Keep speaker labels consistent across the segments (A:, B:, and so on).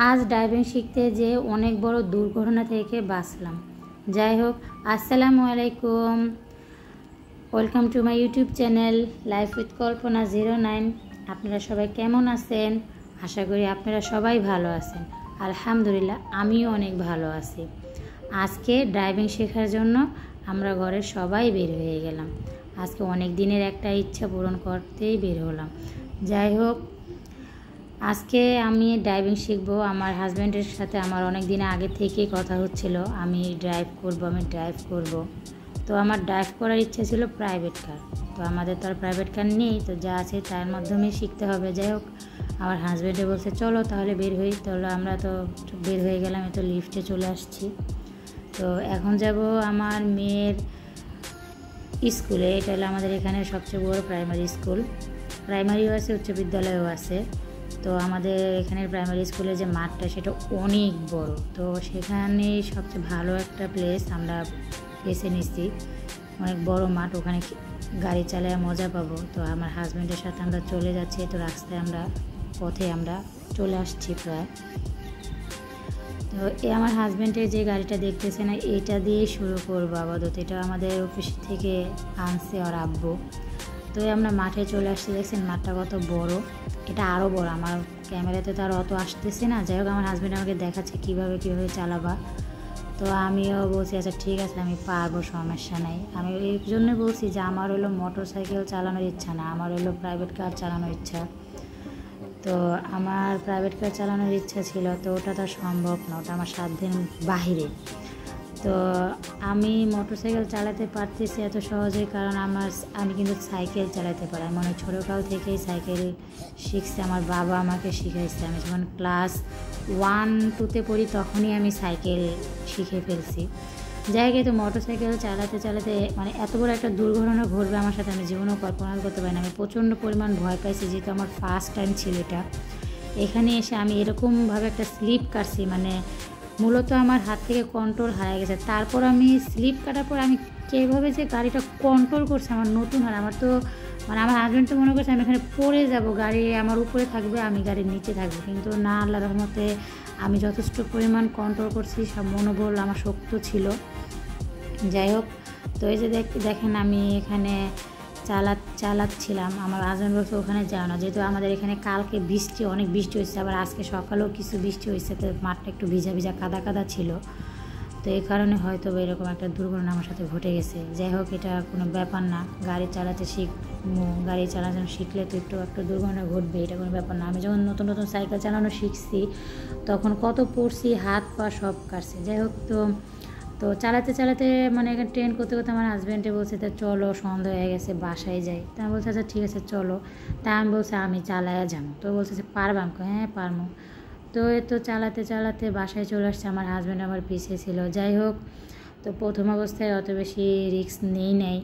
A: আজ ড্রাইভিং শিখতে যে অনেক বড় দুর্ঘটনা থেকে বাঁচলাম। যাই হোক, আসসালামু আলাইকুম, welcome to my YouTube channel life with Kalpana 09। আপনারা সবাই কেমন আছেন? আশা করি আপনারা সবাই ভালো আছেন। আলহামদুলিল্লাহ, আমিও অনেক ভালো আছি। আজকে ড্রাইভিং শেখার জন্য আমরা ঘরের সবাই বের হয়ে গেলাম। আজকে অনেক দিনের একটা ইচ্ছা পূরণ করতেই বের হলাম। যাই হোক, আজকে আমি ড্রাইভিং শিখবো। আমার হাজব্যান্ডের সাথে আমার অনেক দিন আগে থেকেই কথা হচ্ছিল, আমি ড্রাইভ করব। তো আমার ড্রাইভ করার ইচ্ছা ছিল প্রাইভেট কার। তো আমাদের তো আর প্রাইভেট কার নেই, তো যা আছে তার মাধ্যমে শিখতে হবে। যাই হোক, আমার হাজব্যান্ডে বলছে চলো তাহলে বের হই। তাহলে আমরা তো বের হয়ে গেলাম, তো লিফটে চলে আসছি। তো এখন যাব আমার মেয়ের স্কুলে। এটা হলো আমাদের এখানে সবচেয়ে বড় প্রাইমারি স্কুল। প্রাইমারিও আছে, উচ্চ বিদ্যালয়ও আছে। তো আমাদের এখানের প্রাইমারি স্কুলের যে মাঠটা সেটা অনেক বড়। তো সেখানে সবচেয়ে ভালো একটা প্লেস আমরা বেছে নিচ্ছি, অনেক বড় মাঠ, ওখানে গাড়ি চালায় মজা পাবো। তো আমার হাজব্যান্ডের সাথে আমরা চলে যাচ্ছি। তো রাস্তায় পথে আমরা চলে আসছি প্রায়। তো আমার হাজব্যান্ডের যে গাড়িটা দেখতেছে না, এটা দিয়ে শুরু করবো আপাতত। এটা আমাদের অফিস থেকে আনছে ওর আব্বু। তো আমরা মাঠে চলে আসছি, দেখছেন মাঠটা কত বড়। এটা আরও বড়, আমার ক্যামেরাতে তো আর অত আসতেছে না। যাই হোক, আমার হাজব্যান্ড আমাকে দেখাচ্ছে কীভাবে চালাবা। তো আমিও বলছি আচ্ছা ঠিক আছে, আমি পারবো, সমস্যা নাই। আমি এই জন্যই বলছি যে আমার হলো মোটর সাইকেল চালানোর ইচ্ছা না, আমার হলো প্রাইভেট কার চালানোর ইচ্ছা। তো আমার প্রাইভেট কার চালানোর ইচ্ছা ছিল, তো ওটা তো সম্ভব না, ওটা আমার সাধ্যের বাহিরে। তো আমি মোটরসাইকেল চালাতে পারতেছি এত সহজেই, কারণ আমি কিন্তু সাইকেল চালাতে পারি। আমি অনেক ছোটোকাল থেকেই সাইকেল শিখছি, আমার বাবা আমাকে শিখাইছে। আমি যখন ক্লাস 1-2-তে পড়ি তখনই আমি সাইকেল শিখে ফেলছি। জায়গায় তো মোটরসাইকেল চালাতে মানে এত বড় একটা দুর্ঘটনা ঘটবে আমার সাথে আমি জীবনেও কল্পনা করতে পারি না। আমি প্রচণ্ড পরিমাণ ভয় পাইছি, যেহেতু আমার ফার্স্ট টাইম ছিল এটা। এখানে এসে আমি এরকমভাবে একটা স্লিপ কাটছি, মানে মূলত আমার হাত থেকে কন্ট্রোল হারিয়ে গেছে। তারপর আমি স্লিপ কাটার পর আমি কীভাবে যে গাড়িটা কন্ট্রোল করছি, আমার নতুন হয়। আমার তো মানে আমার হাজব্যান্ড তো মনে করছে আমি এখানে পড়ে যাব, গাড়ি আমার উপরে থাকবে, আমি গাড়ির নিচে থাকবো। কিন্তু না, আল্লাহর রহমতে আমি যথেষ্ট পরিমাণ কন্ট্রোল করছি, সব মনোবল আমার শক্ত ছিল। যাই হোক, তো এই যে দেখেন আমি এখানে চালাচ্ছিলাম। আমার হাজব্যান্ড বলছে ওখানে যাও না, যেহেতু আমাদের এখানে কালকে অনেক বৃষ্টি হয়েছে, আবার আজকে সকালেও কিছু বৃষ্টি হয়েছে। তো মাঠটা একটু ভিজা কাদা ছিল। তো এই কারণে হয়তো এরকম একটা দুর্ঘটনা আমার সাথে ঘটে গেছে। যাই হোক, এটা কোনো ব্যাপার না, গাড়ি চালানো শিখলে তো একটু দুর্ঘটনা ঘটবে, এটা কোনো ব্যাপার না। আমি যখন নতুন সাইকেল চালানো শিখছি তখন কত পড়ছি, হাত পা সব কাটছে। যাই হোক, তো চালাতে মানে এখানে ট্রেন করতে আমার হাজব্যান্ডে বলছে তো চলো, সন্ধ্যা হয়ে গেছে, বাসায় যাই। তা আমি বলছি আচ্ছা ঠিক আছে চলো। তা আমি বলছি আমি চালায়া যাবো। তো বলছে যে পারবা? আমি হ্যাঁ পারবো। তো চালাতে বাসায় চলে আসছে। আমার হাজব্যান্ড আমার পিছিয়ে ছিল। যাই হোক, তো প্রথম অবস্থায় অত বেশি রিস্ক নেই।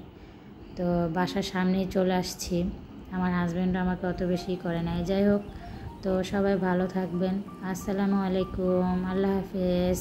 A: তো বাসার সামনেই চলে আসছি। আমার হাজব্যান্ডও আমাকে অত বেশি করে নাই। যাই হোক, তো সবাই ভালো থাকবেন। আসসালামু আলাইকুম, আল্লাহ হাফেজ।